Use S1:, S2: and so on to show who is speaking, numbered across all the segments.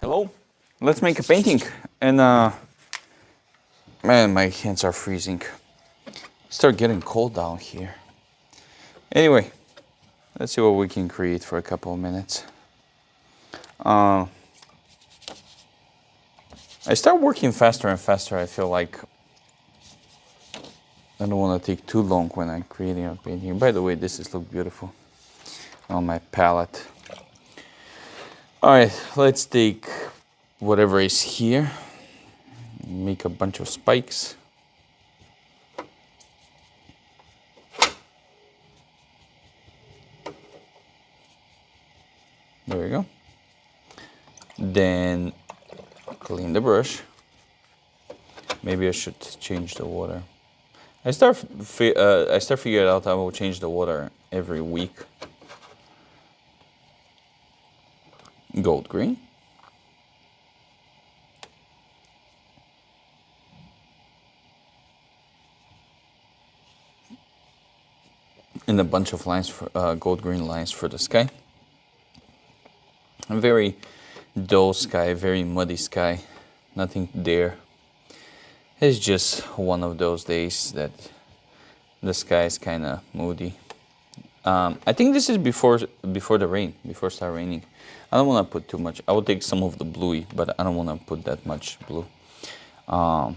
S1: Hello, let's make a painting. And man, my hands are freezing. Start getting cold down here. Anyway, let's see what we can create for a couple of minutes. I start working faster and faster. I feel like I don't want to take too long when I'm creating a painting. By the way, this is look beautiful on my palette. All right, let's take whatever is here, make a bunch of spikes. There we go. Then clean the brush. Maybe I should change the water. I start figuring out I will change the water every week. Gold green. And a bunch of lines for gold green lines for the sky. A very dull sky, very muddy sky. Nothing there. It's just one of those days that the sky is kind of moody. I think this is before the rain, before it starts raining. I don't want to put too much. I will take some of the bluey, but I don't want to put that much blue. There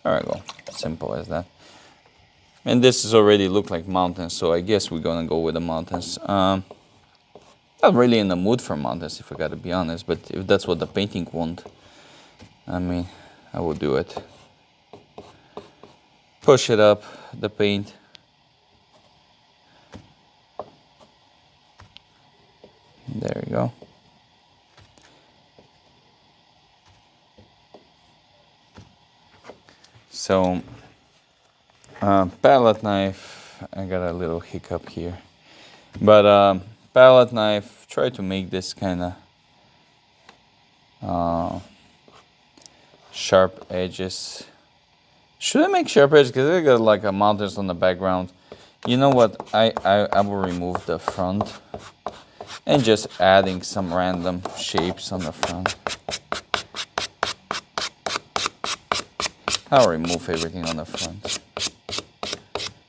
S1: we go. Simple as that. And this is already look like mountains, so I guess we're gonna go with the mountains. Not really in the mood for mountains, if I gotta be honest, but if that's what the painting want, I mean, I will do it. Push it up, the paint. There we go. So, palette knife, I got a little hiccup here. But palette knife, try to make this kind of sharp edges. Should I make sharp edges? Because I got like a mountains on the background. You know what? I will remove the front and just adding some random shapes on the front. I'll remove everything on the front.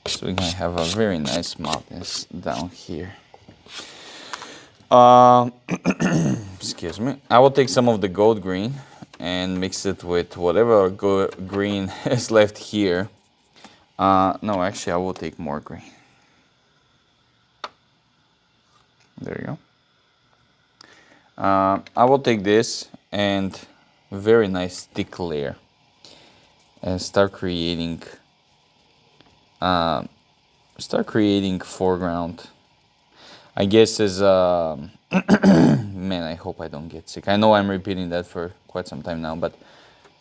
S1: So we can have a very nice mountains down here. Excuse me. I will take some of the gold green and mix it with whatever green is left here. No, actually, I will take more green. There you go. I will take this and very nice thick layer and start creating foreground. I guess is man, I hope I don't get sick. I know I'm repeating that for quite some time now, but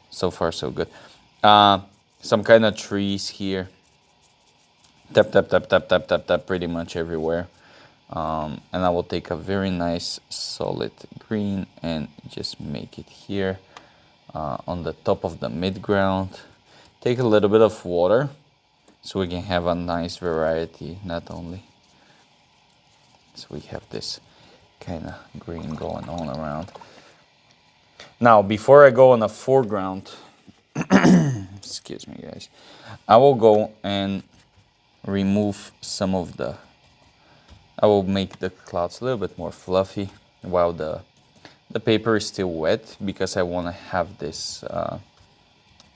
S1: so far so good. Some kind of trees here. Tap, tap, tap, tap, tap, tap, tap, pretty much everywhere. And I will take a very nice solid green and just make it here on the top of the midground. Take a little bit of water so we can have a nice variety, not only. So we have this kind of green going on around. Now, before I go on the foreground, excuse me guys, I will go and remove some of the, I will make the clouds a little bit more fluffy while the paper is still wet, because I want to have this,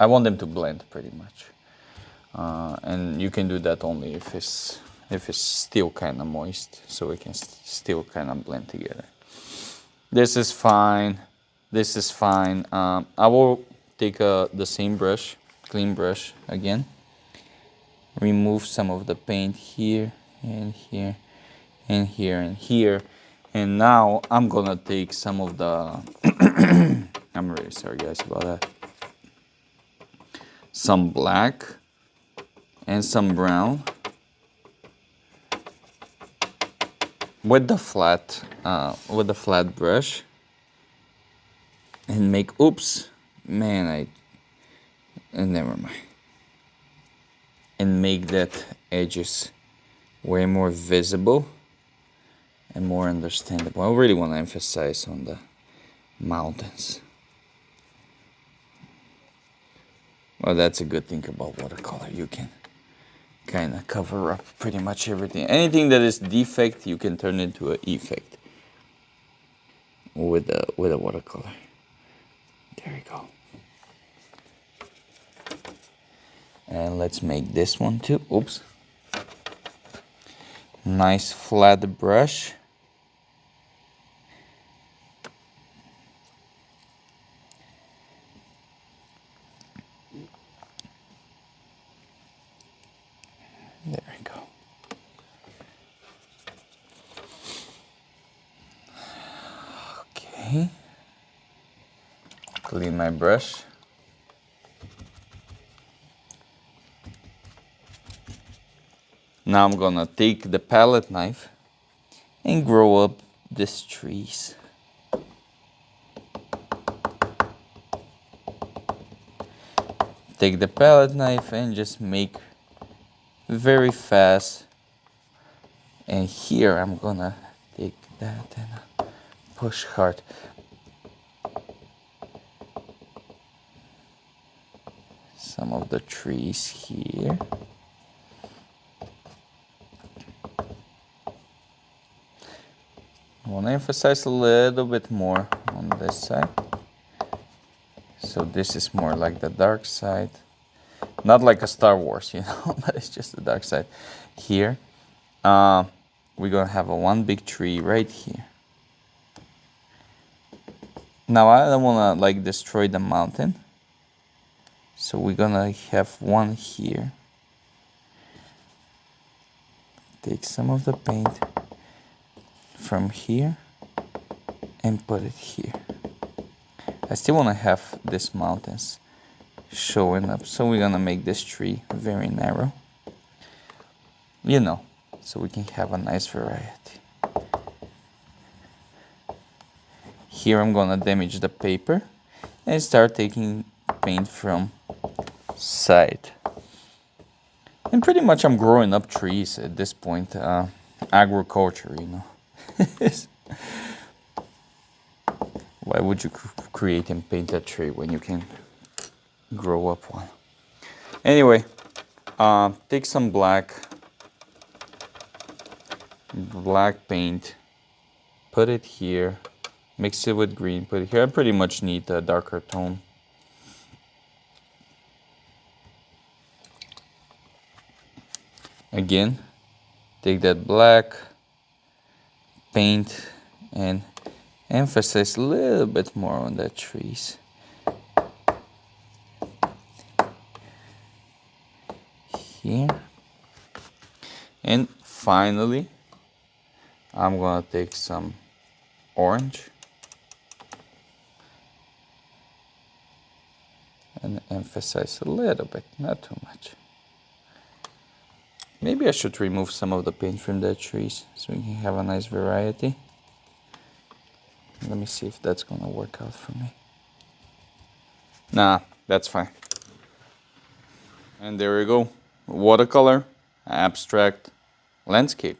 S1: I want them to blend pretty much. And you can do that only if it's still kind of moist, so it can still kind of blend together. This is fine. This is fine. I will take the same brush, clean brush again. Remove some of the paint here and here and here and here. And now I'm gonna take some of the, I'm really sorry guys about that. Some black and some brown with the flat brush, and make, oops, man, never mind. And make that edges way more visible. and more understandable. I really want to emphasize on the mountains. Well, that's a good thing about watercolor. You can kind of cover up pretty much everything. Anything that is defect, you can turn into an effect with a watercolor. There we go. And let's make this one too. Oops. Nice flat brush. There we go. Okay. Clean my brush. Now I'm gonna take the palette knife and grow up these trees. Take the palette knife and just make very fast. And here I'm gonna take that and push hard. Some of the trees here. I want to emphasize a little bit more on this side. So this is more like the dark side. Not like a Star Wars, you know, but it's just the dark side. Here, we're going to have one big tree right here. Now I don't want to like destroy the mountain. So we're going to have one here. Take some of the paint from here and put it here. I still want to have these mountains showing up, so we're gonna make this tree very narrow, you know, so we can have a nice variety. Here I'm gonna damage the paper and start taking paint from side. And pretty much I'm growing up trees at this point, agriculture, you know. Why would you create and paint a tree when you can grow up one? Anyway, take some black paint, put it here, mix it with green, put it here. I pretty much need a darker tone. Again, take that black paint and emphasize a little bit more on the trees. Here. And finally, I'm gonna take some orange and emphasize a little bit, not too much. Maybe I should remove some of the paint from the trees so we can have a nice variety. Let me see if that's gonna work out for me. Nah, that's fine. And there we go. Watercolor, abstract, landscape.